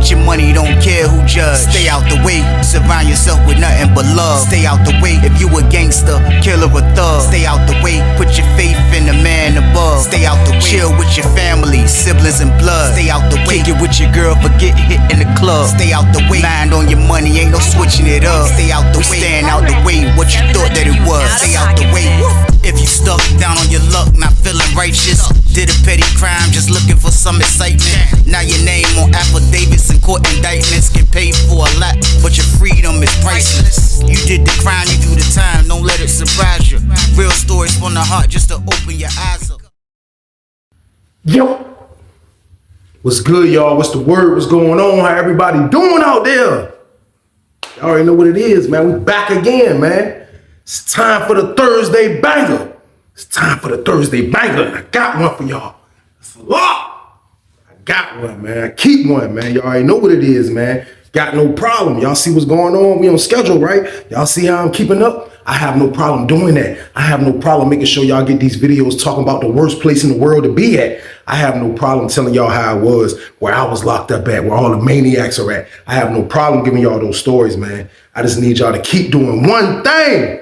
Get your money, don't care who judge. Stay out the way, surround yourself with nothing but love. Stay out the way, if you a gangster, killer or thug. Stay out the way, put your faith in the man above. Stay out the way, chill with your family, siblings and blood. Stay out the way, kick it with your girl, forget hit in the club. Stay out the way, mind on your money, ain't no switching it up. Stay out the way, stand out the way, what you thought that it was. Stay out the way. If you stuck down on your luck, not feeling righteous, did a petty crime, just looking for some excitement. Now your name on affidavits and court indictments, get paid for a lot, but your freedom is priceless. You did the crime, you do the time, don't let it surprise you. Real stories from the heart, just to open your eyes up. Yo, what's good, y'all? What's the word? What's going on? How everybody doing out there? Y'all already know what it is, man. We back again, man. It's time for the Thursday banger. It's time for the Thursday banger. And I got one for y'all. It's a lot. I got one, man. I keep one, man. Y'all already know what it is, man. Got no problem. Y'all see what's going on? We on schedule, right? Y'all see how I'm keeping up? I have no problem doing that. I have no problem making sure y'all get these videos talking about the worst place in the world to be at. I have no problem telling y'all how I was, where I was locked up at, where all the maniacs are at. I have no problem giving y'all those stories, man. I just need y'all to keep doing one thing.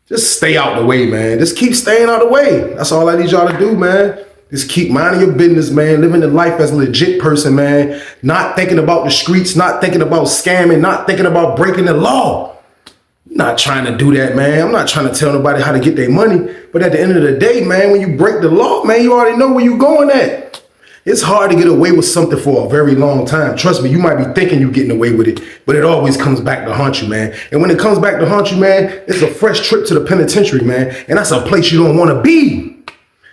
Just stay out the way, man. Just keep staying out the way. That's all I need y'all to do, man. Just keep minding your business, man. Living the life as a legit person, man. Not thinking about the streets, not thinking about scamming, not thinking about breaking the law. I'm not trying to do that, man. I'm not trying to tell nobody how to get their money. But at the end of the day, man, when you break the law, man, you already know where you're going at. It's hard to get away with something for a very long time. Trust me, you might be thinking you're getting away with it, but it always comes back to haunt you, man. And when it comes back to haunt you, man, it's a fresh trip to the penitentiary, man. And that's a place you don't want to be.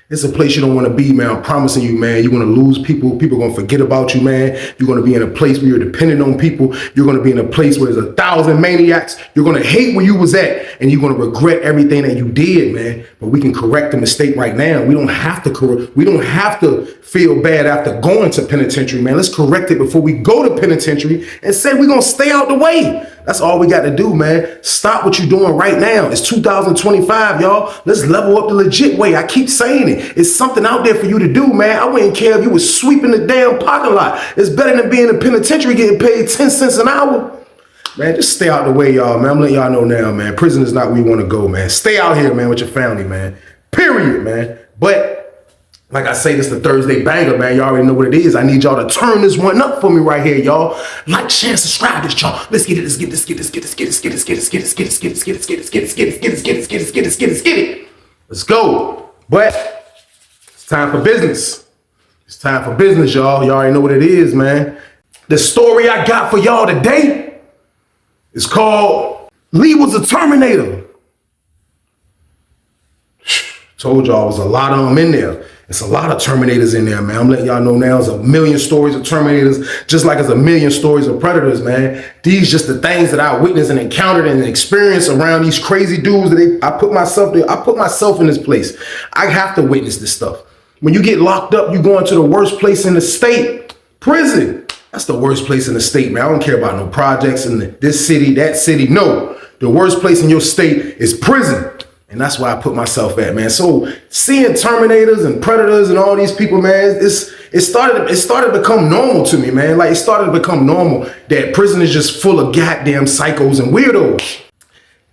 It's a place you don't want to be, man. I'm promising you, man. You're going to lose people. People are going to forget about you, man. You're going to be in a place where you're dependent on people. You're going to be in a place where there's 1,000 maniacs. You're going to hate where you was at, and you're going to regret everything that you did, man. But we can correct the mistake right now. We don't have to feel bad after going to penitentiary, man. Let's correct it before we go to penitentiary and say we're going to stay out the way. That's all we got to do, man. Stop what you're doing right now. It's 2025, y'all. Let's level up the legit way. I keep saying it. It's something out there for you to do, man. I wouldn't care if you was sweeping the damn parking lot. It's better than being in a penitentiary getting paid 10 cents an hour. Man, just stay out the way, y'all, man. I'm letting y'all know now, man. Prison is not where you want to go, man. Stay out here, man, with your family, man. Period, man. But like I say, this is the Thursday banger, man. Y'all already know what it is. I need y'all to turn this one up for me right here, y'all. Like, share, subscribe this, y'all. Let's get it. Let's get it. Let's go. But it's time for business. It's time for business, y'all. Y'all already know what it is, man. The story I got for y'all today is called Lee Was a Terminator. Told y'all there's a lot of them in there. It's a lot of Terminators in there, man. I'm letting y'all know now there's a million stories of Terminators, just like there's a million stories of Predators, man. These just the things that I witnessed and encountered and experienced around these crazy dudes that I put myself in this place. I have to witness this stuff. When you get locked up, you go into the worst place in the state, prison. That's the worst place in the state, man. I don't care about no projects in this city, that city. No, the worst place in your state is prison. And that's why I put myself at, man. So seeing Terminators and Predators and all these people, man, it started to become normal to me, man. Like, it started to become normal that prison is just full of goddamn psychos and weirdos.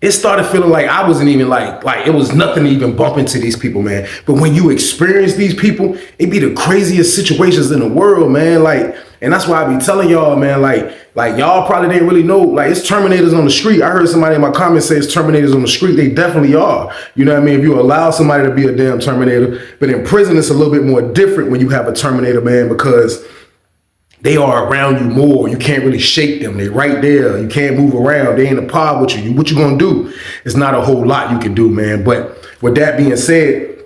It started feeling like I wasn't even like it was nothing to even bump into these people, man. But when you experience these people, it be the craziest situations in the world, man. Like, and that's why I be telling y'all, man, like y'all probably didn't really know, like, it's Terminators on the street. I heard somebody in my comments say it's Terminators on the street. They definitely are. You know what I mean? If you allow somebody to be a damn Terminator, but in prison, it's a little bit more different when you have a Terminator, man, because they are around you more. You can't really shake them. They right there. You can't move around. They in a pod with you. What you gonna do? It's not a whole lot you can do, man. But with that being said,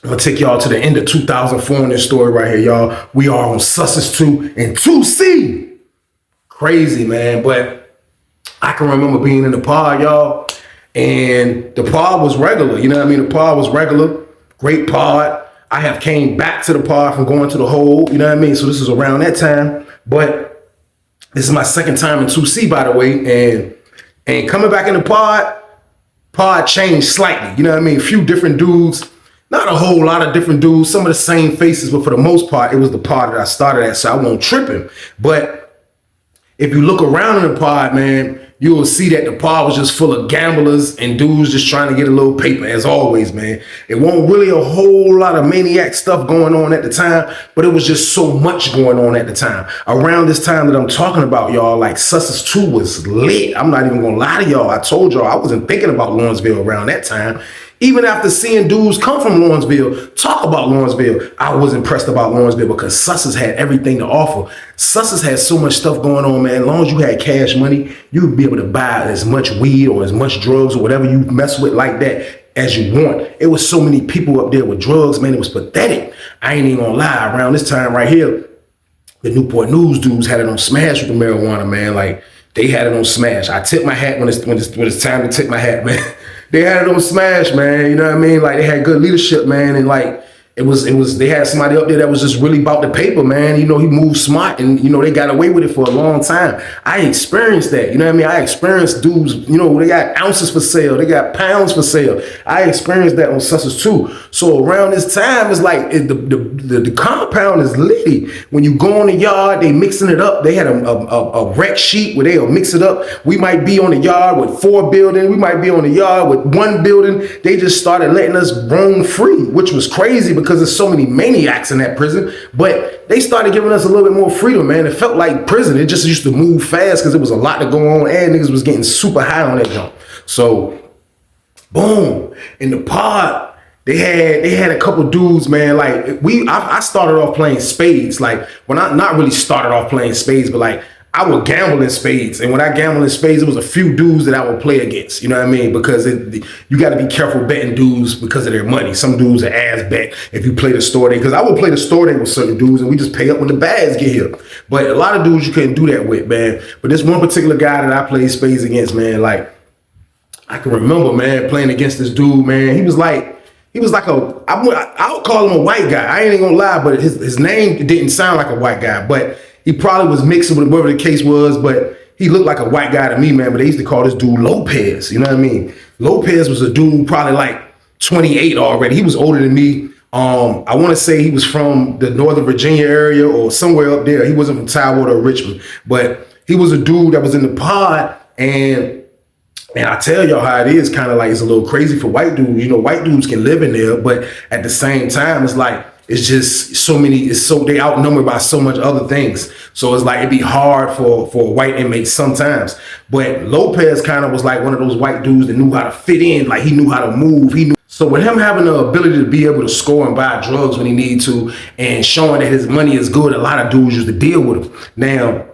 I'm gonna take y'all to the end of 2004 in this story right here, y'all. We are on Sussex 2 and 2C. Crazy, man. But I can remember being in the pod, y'all, and the pod was regular. You know what I mean? The pod was regular. Great pod. I have came back to the pod from going to the hole, you know what I mean? So this is around that time, but this is my second time in 2C, by the way, and coming back in the pod changed slightly, you know what I mean? A few different dudes Not a whole lot of different dudes, some of the same faces, but for the most part, it was the pod that I started at, so I won't trip him. But if you look around in the pod, man, you will see that the pod was just full of gamblers and dudes just trying to get a little paper, as always, man. It wasn't really a whole lot of maniac stuff going on at the time, but it was just so much going on at the time. Around this time that I'm talking about, y'all, like Sussex 2 was lit. I'm not even gonna lie to y'all. I told y'all I wasn't thinking about Lawrenceville around that time. Even after seeing dudes come from Lawrenceville, talk about Lawrenceville, I was impressed about Lawrenceville because Sussex had everything to offer. Sussex had so much stuff going on, man. As long as you had cash money, you would be able to buy as much weed or as much drugs or whatever you mess with like that as you want. It was so many people up there with drugs, man. It was pathetic. I ain't even gonna lie. Around this time right here, the Newport News dudes had it on smash with the marijuana, man. Like, they had it on smash. I tip my hat when it's time to tip my hat, man. They had it on smash, man. You know what I mean? Like, they had good leadership, man. And like, they had somebody up there that was just really about the paper, man. You know, he moved smart and, you know, they got away with it for a long time. I experienced that. You know what I mean? I experienced dudes, you know, they got ounces for sale. They got pounds for sale. I experienced that on Sussex too. So around this time, it's like the compound is litty. When you go on the yard, they mixing it up. They had a rec sheet where they'll mix it up. We might be on the yard with 4 buildings. We might be on the yard with 1 building. They just started letting us roam free, which was crazy because there's so many maniacs in that prison. But they started giving us a little bit more freedom, man. It felt like prison. It just used to move fast because there was a lot to go on and niggas was getting super high on that jump. So, boom. In the pod, they had a couple dudes, man. Like, I started off playing spades. Like, when I not really started off playing spades, but like, I would gamble in spades. And when I gamble in spades, it was a few dudes that I would play against. You know what I mean? Because you got to be careful betting dudes because of their money. Some dudes are ass bet if you play the store day. Because I would play the store day with certain dudes and we just pay up when the bags get here. But a lot of dudes you couldn't do that with, man. But this one particular guy that I played spades against, man, like, I can remember, man, playing against this dude, man. He was like I would call him a white guy. I ain't even gonna lie, but his name didn't sound like a white guy. But he probably was mixing with whatever the case was, but he looked like a white guy to me, man. But they used to call this dude Lopez, you know what I mean? Lopez was a dude probably like 28 already. He was older than me. I want to say he was from the Northern Virginia area or somewhere up there. He wasn't from Tidewater or Richmond, but he was a dude that was in the pod. And I tell y'all how it is, kind of like it's a little crazy for white dudes. You know, white dudes can live in there, but at the same time, it's like, it's just they outnumbered by so much other things. So it's like, it'd be hard for a white inmate sometimes. But Lopez kind of was like one of those white dudes that knew how to fit in, like he knew how to move. So with him having the ability to be able to score and buy drugs when he need to and showing that his money is good, a lot of dudes used to deal with him. Now,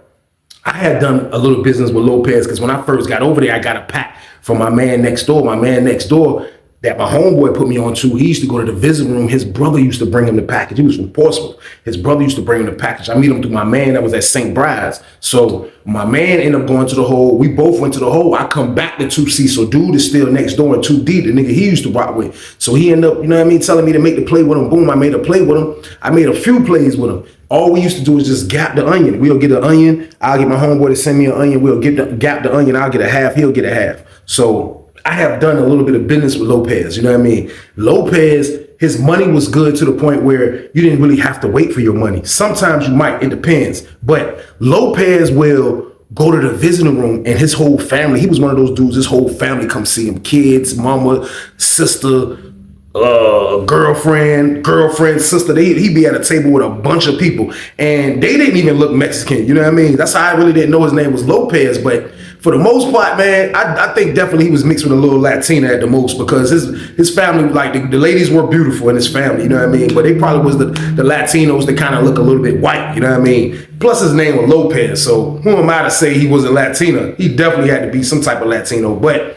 I had done a little business with Lopez because when I first got over there, I got a pack from my man next door. My man next door that my homeboy put me on to, he used to go to the visiting room. His brother used to bring him the package. He was from Portsmouth. His brother used to bring him the package. I meet him through my man that was at St. Bride's. So my man ended up going to the hole. We both went to the hole. I come back to 2C. So dude is still next door in 2D, the nigga he used to rock with. So he ended up, you know what I mean, telling me to make the play with him. Boom, I made a play with him. I made a few plays with him. All we used to do is just gap the onion. We'll get an onion. I'll get my homeboy to send me an onion. We'll gap the onion. I'll get a half. He'll get a half. So I have done a little bit of business with Lopez. You know what I mean? Lopez, his money was good to the point where you didn't really have to wait for your money. Sometimes you might. It depends. But Lopez will go to the visiting room and his whole family, he was one of those dudes, his whole family come see him. Kids, mama, sister, girlfriend, sister. He'd be at a table with a bunch of people and they didn't even look Mexican. You know what I mean? That's how I really didn't know his name was Lopez. But for the most part, man, I think definitely he was mixed with a little Latina at the most because his family, like the ladies were beautiful in his family, you know what I mean? But they probably was the Latinos that kind of look a little bit white, you know what I mean? Plus his name was Lopez, so who am I to say he wasn't Latina? He definitely had to be some type of Latino, but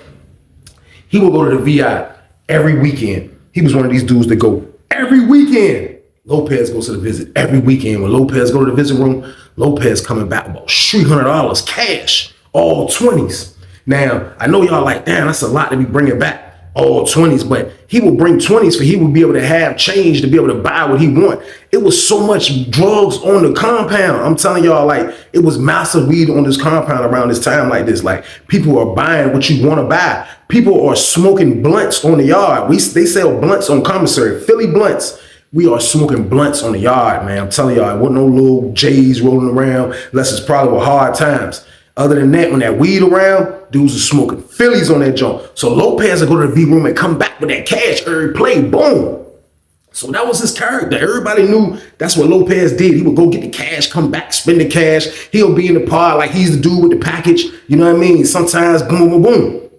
he would go to the VI every weekend. He was one of these dudes that go every weekend. Lopez goes to the visit every weekend. When Lopez go to the visit room, Lopez coming back about $300 cash. All 20s. Now, I know y'all like, damn, that's a lot to be bringing back. all 20s, but he would bring 20s for he would be able to have change to be able to buy what he want. It was so much drugs on the compound. I'm telling y'all, like, it was massive weed on this compound around this time like this. Like, people are buying what you want to buy. People are smoking blunts on the yard. They sell blunts on commissary, Philly blunts. We are smoking blunts on the yard, man. I'm telling y'all, it wasn't no little J's rolling around unless it's probably with hard times. Other than that, when that weed around, dudes are smoking Phillies on that joint. So Lopez would go to the V room and come back with that cash every play, boom. So that was his character. Everybody knew that's what Lopez did. He would go get the cash, come back, spend the cash. He'll be in the pod like he's the dude with the package. You know what I mean? Sometimes boom, boom, boom.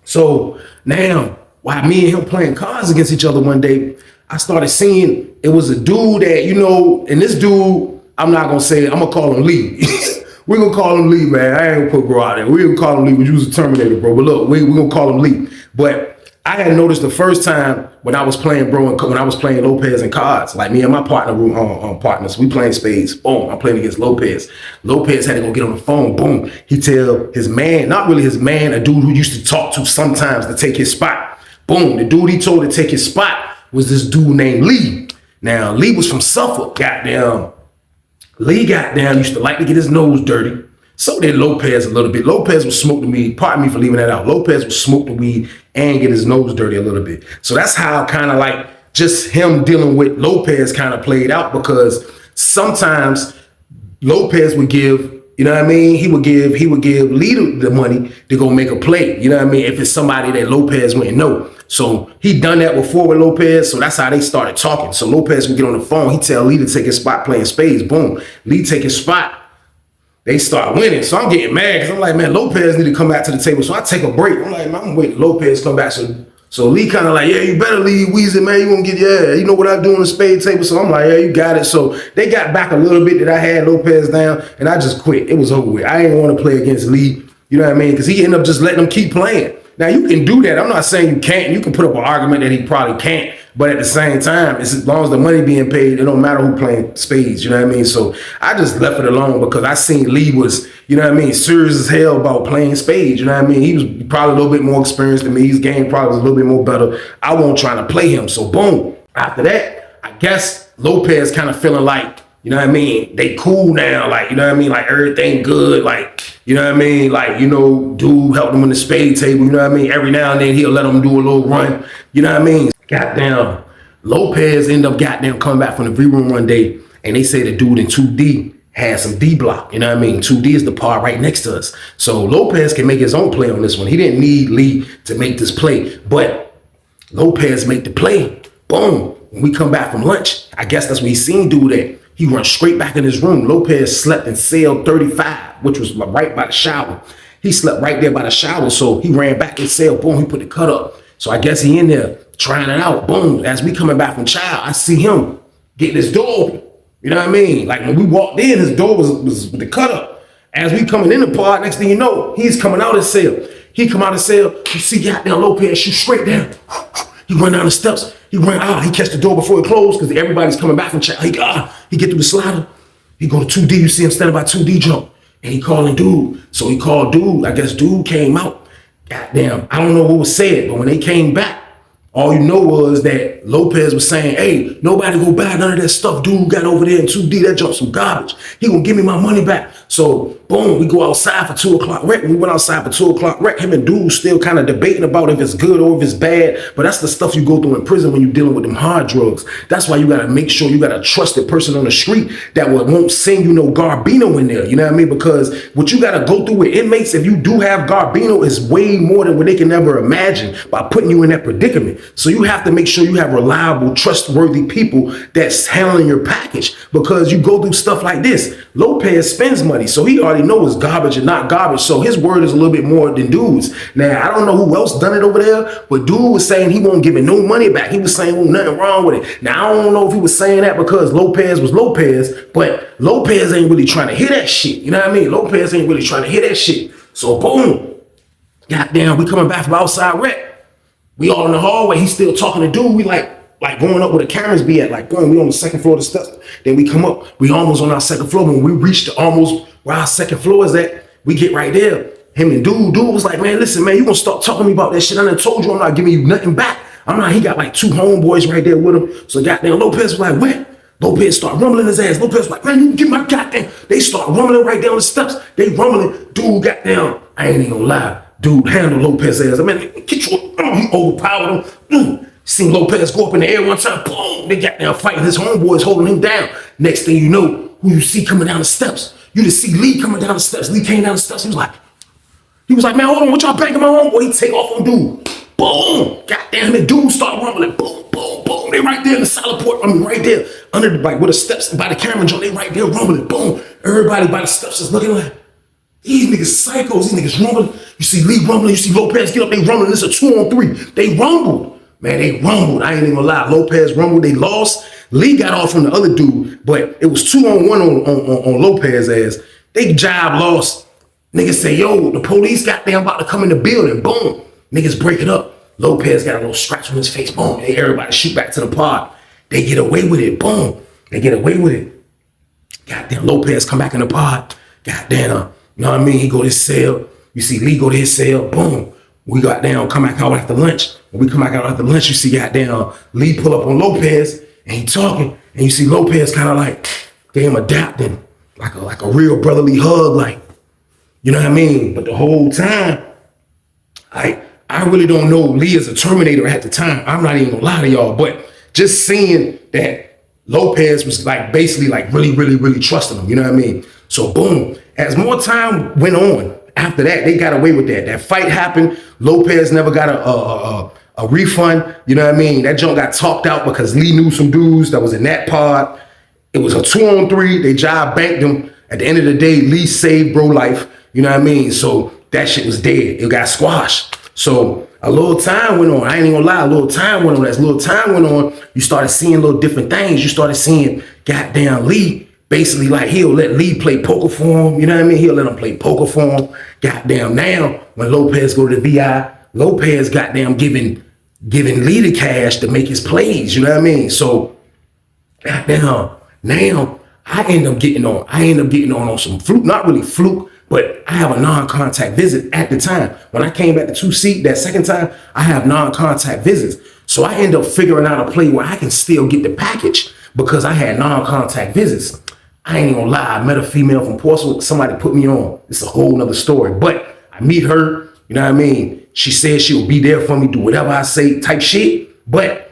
So now, while me and him playing cards against each other one day, I started seeing it was a dude that, you know, and this dude, I'm not going to say it, I'm going to call him Lee. We're going to call him Lee, man. I ain't going to put bro out there. We're going to call him Lee. We use a Terminator, bro. But look, we're going to call him Lee. But I had noticed the first time when I was playing, bro, when I was playing Lopez and cards, like me and my partners, we playing spades. Boom, I'm playing against Lopez. Lopez had to go get on the phone. Boom. He tell his man, not really his man, a dude who used to talk to sometimes to take his spot. Boom, the dude he told to take his spot was this dude named Lee. Now, Lee was from Suffolk, goddamn. Lee, goddamn, used to like to get his nose dirty. So did Lopez a little bit. Lopez would smoke the weed. Pardon me for leaving that out. Lopez would smoke the weed and get his nose dirty a little bit. So that's how kind of like just him dealing with Lopez kind of played out, because sometimes Lopez would give, you know what I mean? He would give Lee the money to go make a play. You know what I mean? If it's somebody that Lopez wouldn't know. So he done that before with Lopez. So that's how they started talking. So Lopez would get on the phone. He tell Lee to take his spot playing spades. Boom. Lee take his spot. They start winning. So I'm getting mad because I'm like, man, Lopez need to come back to the table. So I take a break. I'm like, man, I'm waiting Lopez come back. So Lee kind of like, yeah, you better leave Weezy, man. You gonna get, yeah, you know what I do on the spade table. So I'm like, yeah, you got it. So they got back a little bit that I had Lopez down, and I just quit. It was over with. I didn't want to play against Lee. You know what I mean? Because he ended up just letting them keep playing. Now, you can do that. I'm not saying you can't. You can put up an argument that he probably can't. But at the same time, it's as long as the money being paid, it don't matter who playing spades. You know what I mean? So I just left it alone because I seen Lee was, you know what I mean, serious as hell about playing spades. You know what I mean? He was probably a little bit more experienced than me. His game probably was a little bit more better. I wasn't trying to play him. So boom. After that, I guess Lopez kind of feeling like, you know what I mean, they cool now. Like, you know what I mean? Like everything good. Like, you know what I mean? Like, you know, dude helped him on the spade table. You know what I mean? Every now and then he'll let him do a little run. You know what I mean? Goddamn. Lopez ended up goddamn coming back from the V room one day, and they say the dude in 2D had some D block. You know what I mean? 2D is the par right next to us. So Lopez can make his own play on this one. He didn't need Lee to make this play, but Lopez made the play. Boom. When we come back from lunch, I guess that's what he seen dude at. He run straight back in his room. Lopez slept in cell 35, which was right by the shower. He slept right there by the shower, so he ran back in cell. Boom, he put the cut up. So I guess he in there trying it out. Boom, as we coming back from child, I see him getting his door open. You know what I mean? Like when we walked in, his door was with the cut up. As we coming in the pod, next thing you know, he's coming out of cell. He come out of cell, you see goddamn Lopez shoot straight down. He run down the steps. He ran out. He catch the door before it closed because everybody's coming back from child. He get through the slider. He go to 2D. You see him standing by 2D jump. And he calling dude. So he called dude. I guess dude came out. Goddamn. I don't know what was said, but when they came back, all you know was that Lopez was saying, hey, nobody go buy none of that stuff dude got over there in 2D. That junk some garbage. He gonna give me my money back. So boom, we go outside for 2 o'clock rec. We went outside for 2 o'clock rec. Him and dude still kind of debating about if it's good or if it's bad. But that's the stuff you go through in prison when you're dealing with them hard drugs. That's why you gotta make sure you got a trusted person on the street that won't send you no Garbino in there. You know what I mean? Because what you gotta go through with inmates, if you do have Garbino, is way more than what they can ever imagine by putting you in that predicament. So you have to make sure you have reliable, trustworthy people that's handling your package, because you go through stuff like this. Lopez spends money, so he already knows it's garbage and not garbage. So his word is a little bit more than dude's. Now, I don't know who else done it over there, but dude was saying he won't give it no money back. He was saying, well, nothing wrong with it. Now, I don't know if he was saying that because Lopez was Lopez, but Lopez ain't really trying to hear that shit. You know what I mean? Lopez ain't really trying to hear that shit. So boom, goddamn, we coming back from outside rec. We all in the hallway. He's still talking to dude. We like going up where the cameras be at. Like going, we on the second floor of the steps. Then we come up. We almost on our second floor. When we reach almost where our second floor is at, we get right there. him and dude was like, man, listen, man, you gonna stop talking to me about that shit. I done told you I'm not giving you nothing back. He got like 2 homeboys right there with him. So goddamn Lopez was like, what? Lopez start rumbling his ass. Lopez was like, man, you give my goddamn. They start rumbling right down the steps. They rumbling. Dude, goddamn, I ain't even gonna lie. Dude handled Lopez's ass. I mean, get you, he overpowered him. Seen Lopez go up in the air one time. Boom, they goddamn fighting. His homeboys holding him down. Next thing you know, who you see coming down the steps? You just see Lee coming down the steps. Lee came down the steps. He was like, man, hold on, what y'all banging my homeboy? He take off on dude. Boom, goddamn, the dude start rumbling. Boom, boom, boom. They right there in the salad port. Right there under the like where the steps by the camera joint. They right there rumbling. Boom. Everybody by the steps is looking like these niggas psychos. These niggas rumbling. You see Lee rumbling. You see Lopez get up. They rumbling. This is a 2-on-3. They rumbled. Man, they rumbled. I ain't even gonna lie. Lopez rumbled. They lost. Lee got off from the other dude, but it was 2-on-1 on Lopez's ass. They job lost. Niggas say, yo, the police goddamn about to come in the building. Boom. Niggas break it up. Lopez got a little scratch on his face. Boom. Hey, everybody shoot back to the pod. They get away with it. Boom. They get away with it. Goddamn, Lopez come back in the pod. Goddamn, you know what I mean? He go to his cell. You see Lee go to his cell. Boom. We got down, come back out after lunch. When we come back out after lunch, you see goddamn Lee pull up on Lopez and he talking. And you see Lopez kind of like, damn, adapting. Like a real brotherly hug. Like, you know what I mean? But the whole time, I really don't know Lee as a Terminator at the time. I'm not even gonna lie to y'all, but just seeing that Lopez was like basically like really, really, really trusting him, you know what I mean? So boom, as more time went on, after that, they got away with that. That fight happened. Lopez never got a refund, you know what I mean? That junk got talked out because Lee knew some dudes that was in that pod. It was a 2-on-3. They job banked him. At the end of the day, Lee saved bro life, you know what I mean? So that shit was dead. It got squashed. So a little time went on. I ain't even gonna lie, a little time went on. As little time went on, you started seeing little different things. You started seeing goddamn Lee basically like he'll let Lee play poker for him. You know what I mean? He'll let him play poker for him. Goddamn now, when Lopez go to the VI, Lopez goddamn giving Lee the cash to make his plays. You know what I mean? So goddamn now I end up getting on some fluke, not really fluke, but I have a non-contact visit at the time. When I came back to 2C that second time, I have non-contact visits. So I end up figuring out a play where I can still get the package because I had non-contact visits. I ain't even gonna lie, I met a female from Portsmouth, somebody put me on. It's a whole nother story, but I meet her, you know what I mean? She said she will be there for me, do whatever I say type shit, but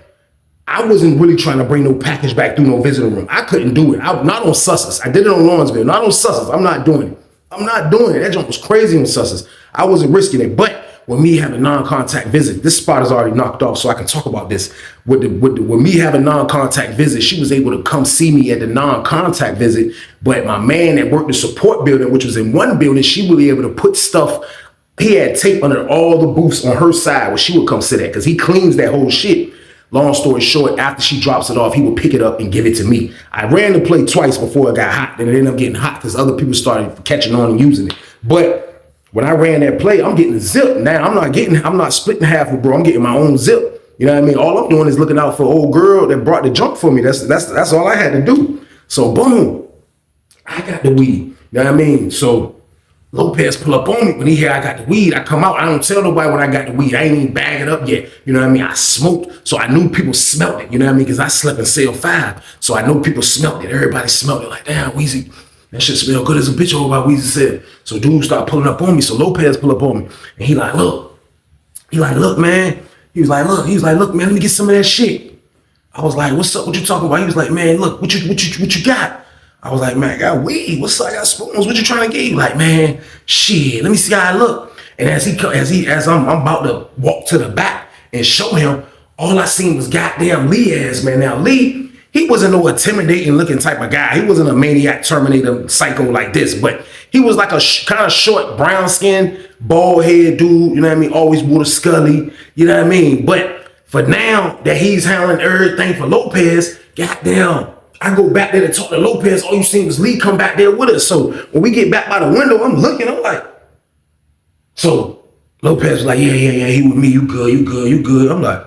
I wasn't really trying to bring no package back through no visiting room. I couldn't do it. Not on Sussex. I did it on Lawrenceville, not on Sussex. I'm not doing it. I'm not doing it. That jump was crazy on Sussex. I wasn't risking it. But when me having non-contact visit, this spot is already knocked off, so I can talk about this. With me having non-contact visit, she was able to come see me at the non-contact visit. But my man that worked the support building, which was in one building, she was able to put stuff. He had tape under all the booths on her side where she would come sit at because he cleans that whole shit. Long story short, after she drops it off, he would pick it up and give it to me. I ran the play twice before it got hot. Then it ended up getting hot because other people started catching on and using it. But when I ran that play, I'm getting zip. Now I'm not splitting half with bro. I'm getting my own zip. You know what I mean? All I'm doing is looking out for old girl that brought the junk for me. That's all I had to do. So boom, I got the weed. You know what I mean? So Lopez pull up on me. When he hear I got the weed, I come out. I don't tell nobody when I got the weed. I ain't even bag it up yet. You know what I mean? I smoked, so I knew people smelled it. You know what I mean? Because I slept in cell 5, so I know people smelled it. Everybody smelled it like, damn, Weezy, that shit smell good as a bitch over by Weezy said. So dude start pulling up on me. So Lopez pull up on me. And he like, look, man. He was like, look, man, let me get some of that shit. I was like, what's up? What you talking about? He was like, man, look, what you got? I was like, man, I got weed. What's up? I got spoons. What you trying to get? He like, man, shit. Let me see how I look. And as I'm about to walk to the back and show him, all I seen was goddamn Lee ass, man. Now Lee, he wasn't no intimidating looking type of guy. He wasn't a maniac Terminator psycho like this, but he was like a kind of short, brown skinned, bald head dude. You know what I mean? Always wore the scully. You know what I mean? But for now that he's handling everything for Lopez, goddamn. I go back there to talk to Lopez. All you seen was Lee come back there with us. So when we get back by the window, I'm looking. I'm like, so Lopez was like, yeah, he with me. You good. I'm like,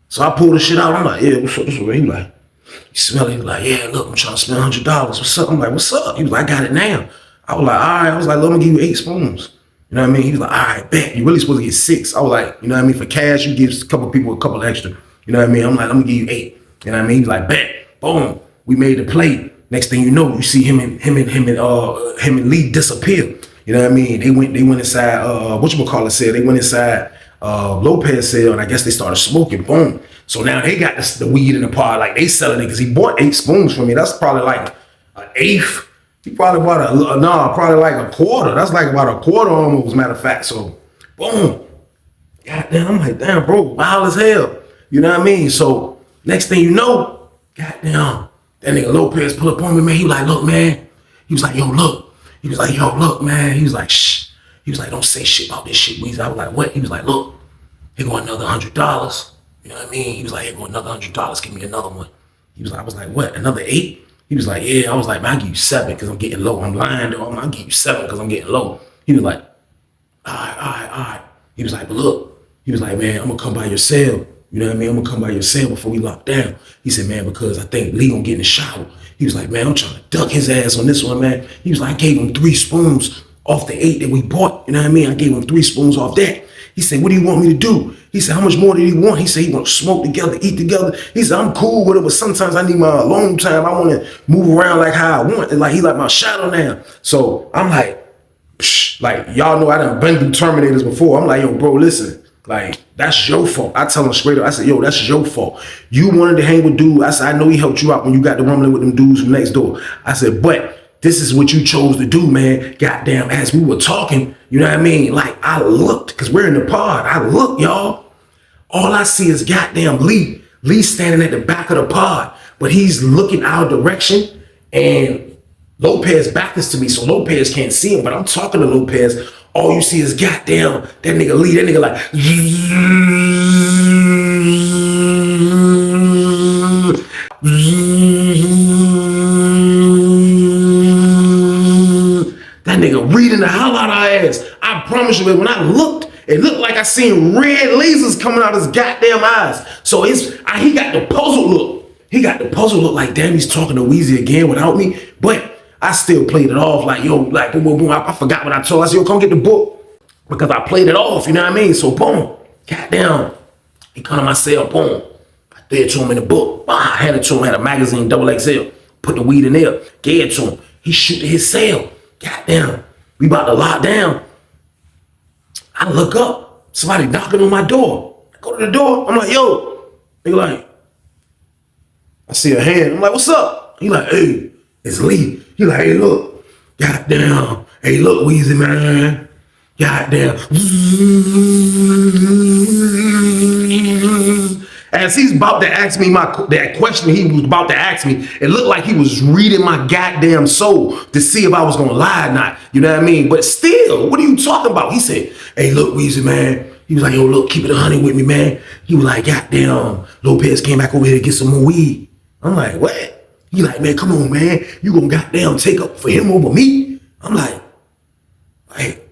so I pull the shit out. I'm like, yeah, what's up? He like, you smell it? He was like, yeah, look, I'm trying to spend $100. What's up? I'm like, what's up? He was like, I got it now. I was like, all right. I was like, let me give you 8 spoons. You know what I mean? He was like, all right, bet. You really supposed to get 6. I was like, you know what I mean? For cash, you give a couple people a couple extra. You know what I mean? I'm like, I'm gonna give you 8. You know what I mean? He's like, bet. Boom. We made the play. Next thing you know, you see him and Lee disappear. You know what I mean? They went inside, whatchamacallit said, they went inside Lopez cell, and I guess they started smoking. Boom. So now they got the weed in the pod, like they selling it, because he bought 8 spoons from me. That's probably like an eighth. He probably bought probably like a quarter. That's like about a quarter almost, matter of fact. So, boom. Goddamn, I'm like, damn, bro, wild as hell. You know what I mean? So, next thing you know, goddamn, that nigga Lopez pull up on me, man. He was like, look, man. He was like, yo, look. He was like, yo, look, man. He was like, shh. He was like, don't say shit about this shit, Weezy. I was like, what? He was like, look, here go another $100. You know what I mean? He was like, here go another $100. Give me another one. He was like, I was like, what? Another 8? He was like, yeah. I was like, man, I'll give you 7 because I'm getting low. I'm lying though. I'll give you 7 because I'm getting low. He was like, all right. He was like, but look. He was like, man, I'm going to come by your cell. You know what I mean? I'm going to come by your cell before we lock down. He said, man, because I think Lee going to get in the shower. He was like, man, I'm trying to duck his ass on this one, man. He was like, I gave him 3 spoons off the 8 that we bought. You know what I mean? I gave him 3 spoons off that. He said, what do you want me to do? He said, how much more did he want? He said, he want to smoke together, eat together. He said, I'm cool with it, but sometimes I need my alone time. I want to move around like how I want. And like, he like my shadow now. So I'm like, psh, like, y'all know I done been through Terminators before. I'm like, yo, bro, listen, like, that's your fault. I tell him straight up, I said, yo, that's your fault. You wanted to hang with dude. I said, I know he helped you out when you got the rumbling with them dudes from next door. I said, but this is what you chose to do, man. Goddamn, as we were talking, you know what I mean? Like, I looked, because we're in the pod. I looked, y'all. All I see is goddamn Lee. Lee standing at the back of the pod, but he's looking our direction, and Lopez back is to me, so Lopez can't see him, but I'm talking to Lopez. All you see is goddamn that nigga Lee. That nigga like, that nigga reading the hell out of our ass. I promise you, when I looked, it looked like I seen red lasers coming out of his goddamn eyes. So he got the puzzle look. He got the puzzle look like, damn, he's talking to Weezy again without me. But I still played it off like, yo, like, boom, boom, boom. I forgot what I told. I said, yo, come get the book. Because I played it off, you know what I mean? So, boom, goddamn. He come to my cell, boom. I threw it to him in the book. I handed it to him, had a magazine, XXL. Put the weed in there, gave it to him. He shoot to his cell. Goddamn. We about to lock down. I look up, somebody knocking on my door. I go to the door, I'm like, yo. They like, I see a hand. I'm like, what's up? He like, hey, it's Lee. He like, hey, look. Goddamn. Hey, look, Weezy, man. Goddamn. As he's about to ask me that question he was about to ask me, it looked like he was reading my goddamn soul to see if I was gonna lie or not. You know what I mean? But still, what are you talking about? He said, hey, look, Weezy, man. He was like, yo, look, keep it 100 with me, man. He was like, goddamn, Lopez came back over here to get some more weed. I'm like, what? He like, man, come on, man. You gonna goddamn take up for him over me? I'm like,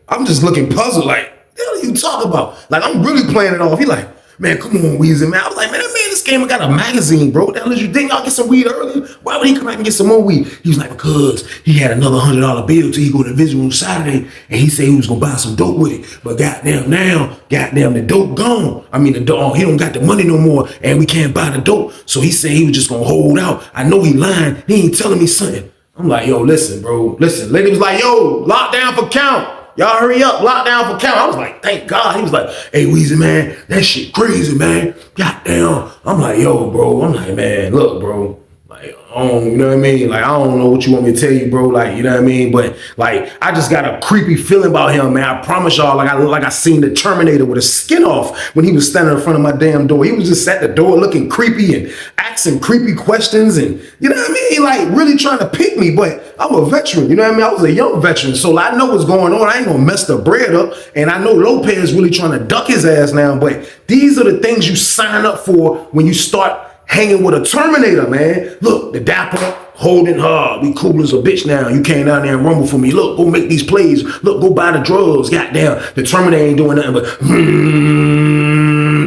I'm just looking puzzled, like, what the hell are you talking about? Like, I'm really playing it off. He like, man, come on, Weezy, man. I was like, man, that man, this gamer got a magazine, bro. What the hell did you think? Y'all get some weed earlier? Why would he come back and get some more weed? He was like, because he had another $100 bill till he go to the visit room Saturday, and he said he was gonna buy some dope with it. But goddamn now, goddamn, the dope gone. I mean, the dope, he don't got the money no more, and we can't buy the dope. So he said he was just gonna hold out. I know he lying. He ain't telling me something. I'm like, yo, listen, bro. Listen. Lady was like, yo, lock down for count. Y'all hurry up, lock down for count. I was like, thank God. He was like, hey, Weezy, man, that shit crazy, man. Goddamn. I'm like, yo, bro. I'm like, man, look, bro. Like, you know what I mean? Like, I don't know what you want me to tell you, bro. Like, you know what I mean? But like, I just got a creepy feeling about him, man. I promise y'all, like, I look like I seen the Terminator with his skin off when he was standing in front of my damn door. He was just at the door looking creepy and asking creepy questions and, you know what I mean? Like, really trying to pick me. But I'm a veteran, you know what I mean? I was a young veteran, so I know what's going on. I ain't gonna mess the bread up. And I know Lopez really trying to duck his ass now. But these are the things you sign up for when you start hanging with a Terminator, man. Look, the dapper, holding hard. We cool as a bitch now. You came down there and rumble for me. Look, go make these plays. Look, go buy the drugs. Goddamn, the Terminator ain't doing nothing but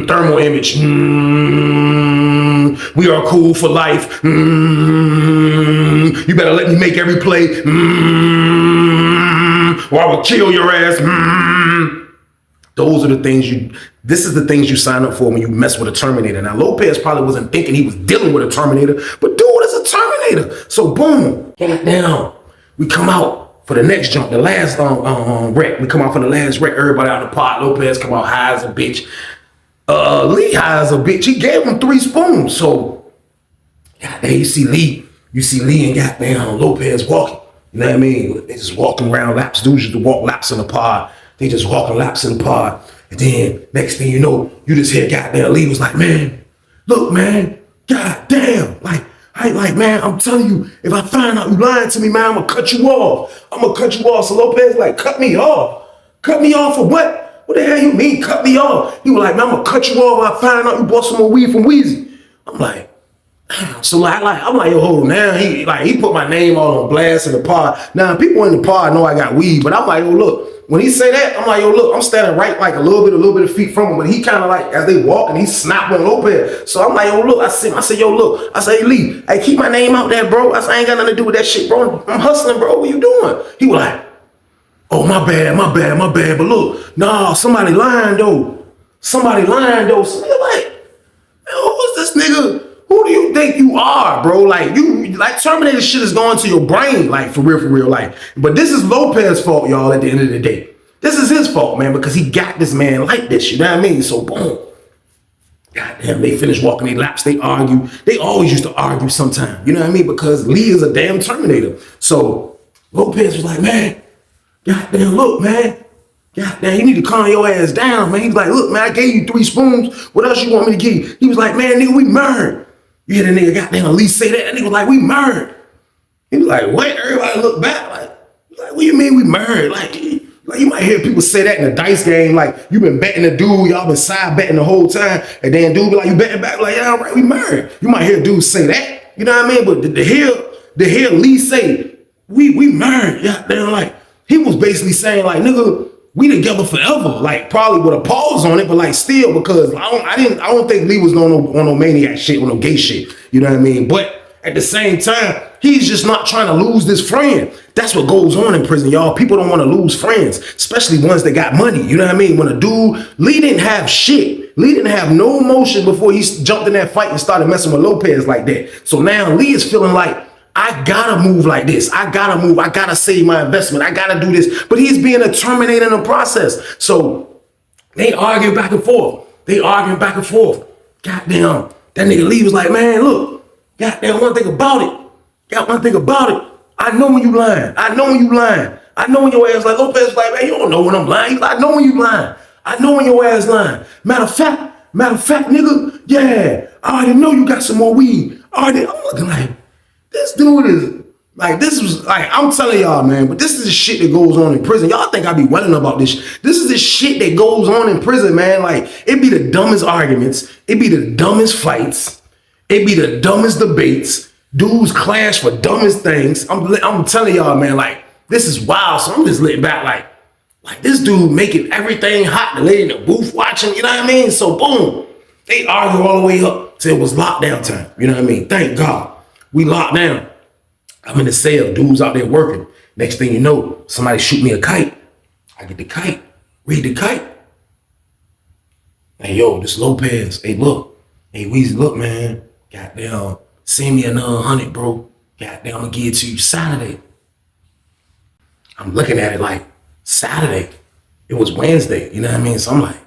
thermal image. We are cool for life. You better let me make every play. Or I will kill your ass. Those are the things this is the things you sign up for when you mess with a Terminator. Now, Lopez probably wasn't thinking he was dealing with a Terminator, but dude is a Terminator. So boom, goddamn, we come out for the next jump, the last wreck. We come out for the last wreck, everybody out in the pot. Lopez come out high as a bitch. Lee high as a bitch. He gave him 3 spoons. So, goddamn, you see Lee and goddamn Lopez walking. You know what I mean? They just walking around laps. Dudes used to walk laps in the pod. They just walking laps in the pod. And then next thing you know, you just hear goddamn Lee was like, man, look, man, goddamn. Like, man, I'm telling you, if I find out you lying to me, man, I'm gonna cut you off. So Lopez like, cut me off. Cut me off for what? What the hell you mean, cut me off? He was like, man, I'm gonna cut you off if I find out you bought some more weed from Weezy. I'm like, damn. So I'm like, yo, hold on now. He put my name on blast in the pod. Now, people in the pod know I got weed, but I'm like, yo, look. When he say that, I'm like, yo, look, I'm standing right like a little bit of feet from him, but he kind of like, as they walk, and he snapped on Lopez. So I'm like, yo, look, I said, yo, look. I say, hey, Lee, hey, keep my name out there, bro. I said, I ain't got nothing to do with that shit, bro. I'm hustling, bro. What you doing? He was like, oh, my bad. But look, nah, somebody lying, though. So they're like, who's this nigga? Who do you think you are, bro? Like, Terminator shit is going to your brain, like, for real, like. But this is Lopez's fault, y'all, at the end of the day. This is his fault, man, because he got this man like this, you know what I mean? So, boom. Goddamn, they finish walking their laps, they argue. They always used to argue sometime, you know what I mean? Because Lee is a damn Terminator. So, Lopez was like, man, goddamn, look, man. Goddamn, you need to calm your ass down, man. He was like, look, man, I gave you 3 spoons. What else you want me to give you? He was like, man, nigga, we married. You hear the nigga goddamn at least say that? That nigga was like, we married. He was like, what? Everybody look back like what do you mean we married? Like you might hear people say that in a dice game, like you been betting the dude, y'all been side betting the whole time, and then dude be like, you betting back, like, yeah, all right, we married. You might hear dudes say that, you know what I mean? But to hear Lee say, we married, yeah, damn, like, he was basically saying, like, nigga, we together forever, like probably with a pause on it, but like still, because I don't think Lee was on no maniac shit or no gay shit, you know what I mean? But at the same time, he's just not trying to lose this friend. That's what goes on in prison, y'all. People don't want to lose friends, especially ones that got money, you know what I mean? When a dude, Lee didn't have shit. Lee didn't have no emotion before he jumped in that fight and started messing with Lopez like that. So now Lee is feeling like, I gotta move like this. I gotta save my investment. I gotta do this. But he's being a Terminator in the process. So they arguing back and forth. Goddamn, that nigga Lee was like, man, look, goddamn, one thing about it. I know when you lying. I know when your ass like, Lopez was like, man, you don't know when I'm lying. He's like, I know when you lying. I know when your ass lying. Matter of fact, nigga, yeah, I already know you got some more weed. I'm looking like, this dude is like, this was like, I'm telling y'all, man, but this is the shit that goes on in prison. Y'all think I be welling about this. This is the shit that goes on in prison, man. Like, it be the dumbest arguments. It be the dumbest fights. It be the dumbest debates. Dudes clash for dumbest things. I'm telling y'all, man, like, this is wild. So I'm just laying back like this dude making everything hot. The lady in the booth watching, you know what I mean? So boom, they argue all the way up till it was lockdown time. You know what I mean? Thank God. We locked down. I'm in the cell. Dudes out there working. Next thing you know, somebody shoot me a kite. I get the kite. Read the kite. Hey, yo, this Lopez. Hey, look. Hey, Weezy, look, man. Goddamn. Send me another 100, bro. Goddamn, I'm going to give it to you Saturday. I'm looking at it like, Saturday. It was Wednesday. You know what I mean? So I'm like,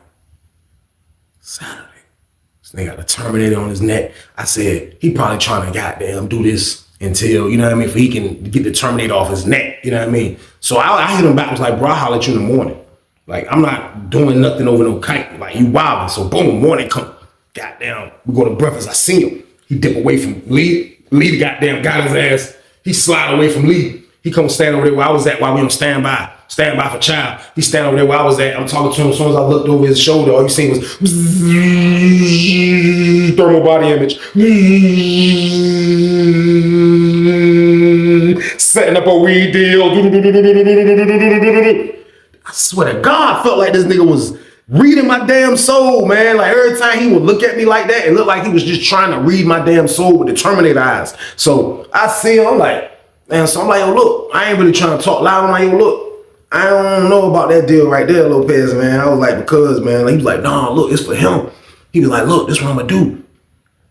Saturday. They got a Terminator on his neck. I said, he probably trying to goddamn do this until, you know what I mean, for he can get the Terminator off his neck, you know what I mean? So I hit him back, was like, bro, I'll holler at you in the morning. Like, I'm not doing nothing over no kite. Like, you wildin'. So boom, morning come. Goddamn, we go to breakfast. I see him. He dip away from Lee. Lee goddamn got his ass. He slide away from Lee. He come stand over there where I was at while we on standby for child. He stand over there where I was at. I'm talking to him. As soon as I looked over his shoulder, all you seen was thermal body image. Setting up a weed deal. I swear to God, I felt like this nigga was reading my damn soul, man. Like every time he would look at me like that, it looked like he was just trying to read my damn soul with the Terminator eyes. So I see him, I'm like, man, so I'm like, yo, look, I ain't really trying to talk loud. I'm like, yo, look, I don't know about that deal right there, Lopez, man. I was like, because, man, he was like, nah, look, it's for him. He was like, look, this is what I'm gonna do.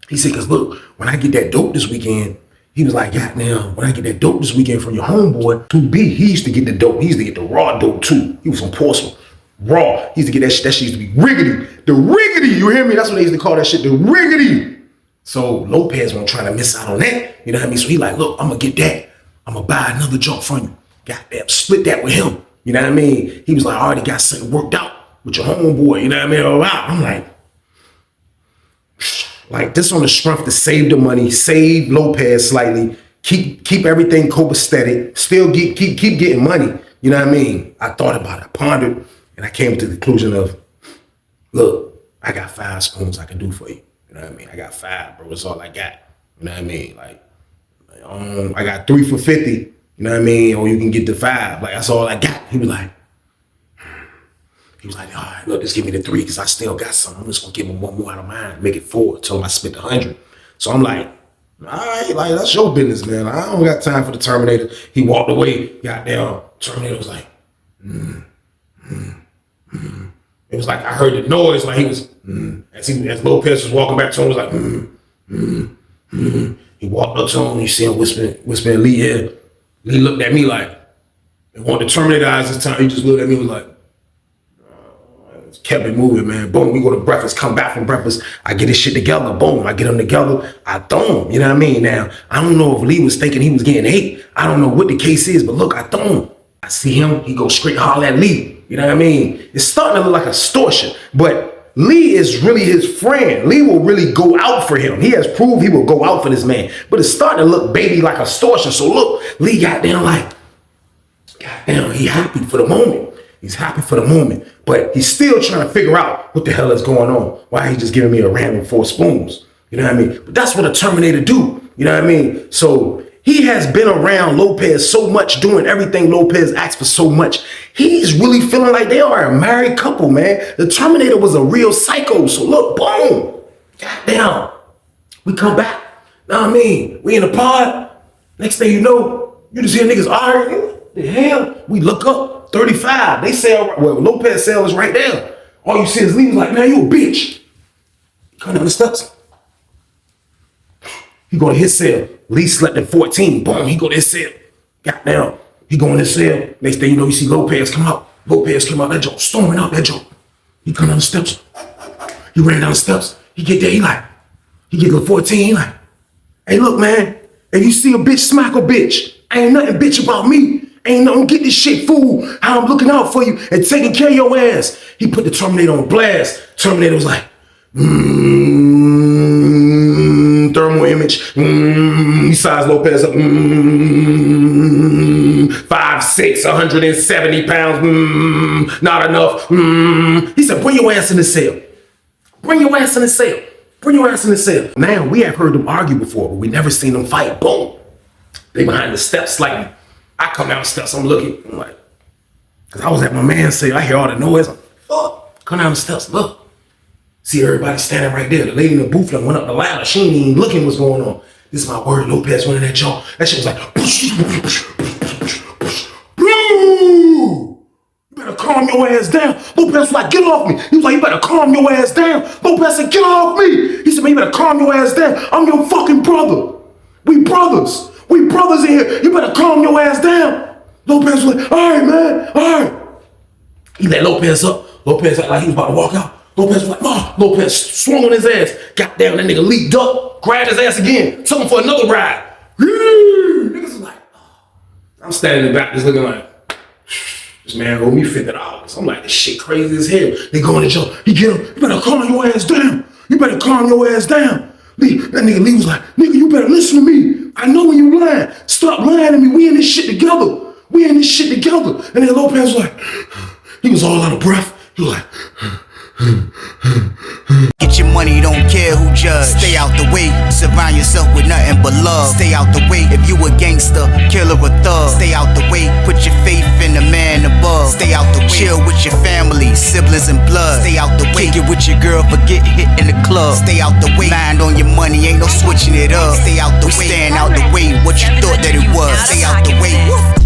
He said, cause look, when I get that dope this weekend, he was like, goddamn, when I get that dope this weekend from your homeboy, 2B, he used to get the dope. He used to get the raw dope too. He was from Portsmouth. Raw. He used to get that shit. That shit used to be riggedy. The riggedy, you hear me? That's what they used to call that shit, the riggedy. So Lopez wasn't trying to miss out on that. You know what I mean? So he like, look, I'm gonna get that. I'm gonna buy another junk from you. Goddamn, split that with him. You know what I mean? He was like, I already got something worked out with your homeboy. You know what I mean? All right. I'm like this on the strength to save the money, save Lopez slightly, keep everything copacetic, still keep getting money. You know what I mean? I thought about it, I pondered, and I came to the conclusion of, look, I got 5 spoons I can do for you. You know what I mean? I got 5, bro. That's all I got. You know what I mean? Like I got 3 for 50. You know what I mean? Or you can get the 5. Like that's all I got. He was like, all right, look, just give me the 3 because I still got some. I'm just gonna give him 1 more out of mine, make it 4 until I spent 100. So I'm like, all right, like that's your business, man. I don't got time for the Terminator. He walked away. Goddamn, Terminator was like, It was like I heard the noise, like he was, as Lopez was walking back to him, it was like, He walked up to him, you see him whispering Lee here. Lee looked at me like, it wanted the Terminator eyes this time. He just looked at me and was like, kept it moving, man. Boom, we go to breakfast, come back from breakfast. I get his shit together. Boom, I get him together. I throw him, you know what I mean? Now, I don't know if Lee was thinking he was getting 8. I don't know what the case is, but look, I throw him. I see him, he goes straight holler at Lee. You know what I mean? It's starting to look like extortion, but Lee is really his friend. Lee will really go out for him. He has proved he will go out for this man, but it's starting to look baby like extortion. So look, Lee got down like, goddamn, he happy for the moment. He's happy for the moment, but he's still trying to figure out what the hell is going on. Why he just giving me a random 4 spoons? You know what I mean? But that's what a Terminator do. You know what I mean? So he has been around Lopez so much, doing everything Lopez asks for so much. He's really feeling like they are a married couple, man. The Terminator was a real psycho. So look, boom, goddamn, we come back. Know what I mean? We in the pod. Next thing you know, you just hear niggas arguing. The hell? We look up, 35. They sell, well, Lopez cell is right there. All you see is Lee was like, man, you a bitch. Come down the steps. He go to his cell. Lee slept at 14. Boom, he go to his cell. Goddamn. He go in his cell. Next thing you know, you see Lopez come out. Lopez came out that joint, storming out that joint. He come down the steps. He ran down the steps. He get there, he get to 14, he like, hey, look, man, if you see a bitch, smack a bitch. Ain't nothing bitch about me. Ain't nothing, get this shit, fool. How I'm looking out for you and taking care of your ass. He put the Terminator on blast. Terminator was like, thermal image. He sized Lopez up. 5'6", 170 pounds. Not enough. He said, bring your ass in the cell. Bring your ass in the cell. Bring your ass in the cell. Now, we have heard them argue before, but we never seen them fight. Boom. They behind the steps slightly. I come down the steps, I'm looking. I'm like, because I was at my man's cell. I hear all the noise. I'm like, fuck. Come down the steps, look. See everybody standing right there. The lady in the booth that went up the ladder. She ain't even looking what's going on. This is my word. Lopez went in that joint. That shit was like, you better calm your ass down. Lopez was like, get off me. He was like, you better calm your ass down. Lopez said, get off me. He said, man, you better calm your ass down. I'm your fucking brother. We brothers. We brothers in here. You better calm your ass down. Lopez was like, all right, man, all right. He let Lopez up. Lopez acted like he was about to walk out. Lopez was like, oh. Lopez swung on his ass. Got down, that nigga leaped up, grabbed his ass again, took him for another ride. Niggas was like, oh. I'm standing in the back just looking like, this man owed me $50. I'm like, this shit crazy as hell. They go in the joke. He get him, you better calm your ass down. You better calm your ass down. Lee, that nigga Lee was like, nigga, you better listen to me. I know when you lying. Stop lying to me. We in this shit together. We in this shit together. And then Lopez was like, he was all out of breath. He was like, get your money, don't care who judge. Stay out the way, surround yourself with nothing but love. Stay out the way, if you a gangster, killer or thug. Stay out the way, put your faith in the man above. Stay out the way, chill with your family, siblings and blood. Stay out the way, kick it with your girl, forget hit in the club. Stay out the way, mind on your money, ain't no switching it up. Stay out the way, stand out the way, what you thought that it was. Stay out the way.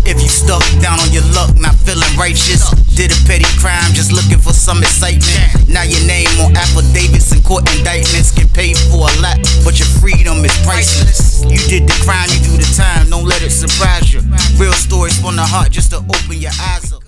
If you stuck down on your luck, not feeling righteous, did a petty crime just looking for some excitement. Now your name on affidavits and court indictments can pay for a lot, but your freedom is priceless. You did the crime, you do the time, don't let it surprise you. Real stories from the heart just to open your eyes up.